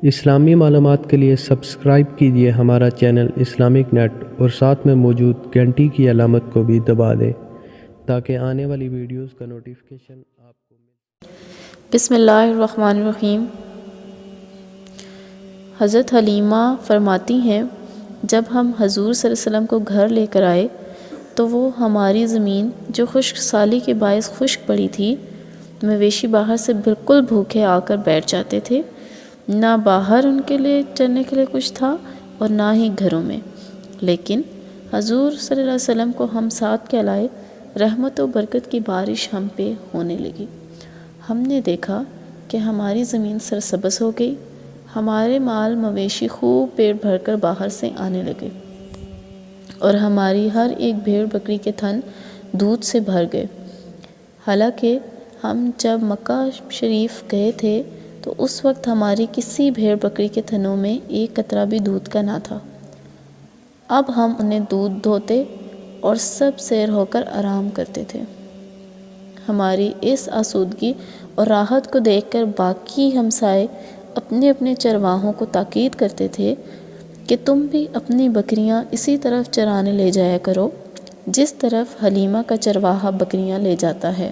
اسلامی معلومات کے لیے سبسکرائب کیجیے ہمارا چینل اسلامک نیٹ اور ساتھ میں موجود گھنٹی کی علامت کو بھی دبا دیں تاکہ آنے والی ویڈیوز کا نوٹیفیکیشن آپ کو مل۔ بسم اللہ الرحمن الرحیم۔ حضرت حلیمہ فرماتی ہیں جب ہم حضور صلی اللہ علیہ وسلم کو گھر لے کر آئے تو وہ ہماری زمین جو خشک سالی کے باعث خشک پڑی تھی، مویشی باہر سے بالکل بھوکے آ کر بیٹھ جاتے تھے، نہ باہر ان کے لیے چرنے کے لیے کچھ تھا اور نہ ہی گھروں میں، لیکن حضور صلی اللہ علیہ وسلم کو ہم ساتھ کے لائے، رحمت و برکت کی بارش ہم پہ ہونے لگی۔ ہم نے دیکھا کہ ہماری زمین سرسبز ہو گئی، ہمارے مال مویشی خوب پیٹ بھر کر باہر سے آنے لگے اور ہماری ہر ایک بھیڑ بکری کے تھن دودھ سے بھر گئے۔ حالانکہ ہم جب مکہ شریف گئے تھے تو اس وقت ہماری کسی بھیڑ بکری کے تھنوں میں ایک قطرہ بھی دودھ کا نہ تھا۔ اب ہم انہیں دودھ دھوتے اور سب سیر ہو کر آرام کرتے تھے۔ ہماری اس آسودگی اور راحت کو دیکھ کر باقی ہمسائے اپنے اپنے چرواہوں کو تاکید کرتے تھے کہ تم بھی اپنی بکریاں اسی طرف چرانے لے جایا کرو جس طرف حلیمہ کا چرواہا بکریاں لے جاتا ہے۔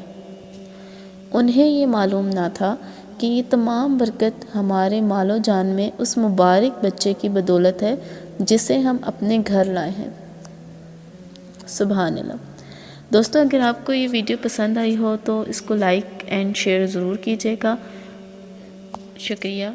انہیں یہ معلوم نہ تھا کہ یہ تمام برکت ہمارے مال و جان میں اس مبارک بچے کی بدولت ہے جسے ہم اپنے گھر لائے ہیں۔ سبحان اللہ۔ دوستو، اگر آپ کو یہ ویڈیو پسند آئی ہو تو اس کو لائک اینڈ شیئر ضرور کیجیے گا۔ شکریہ۔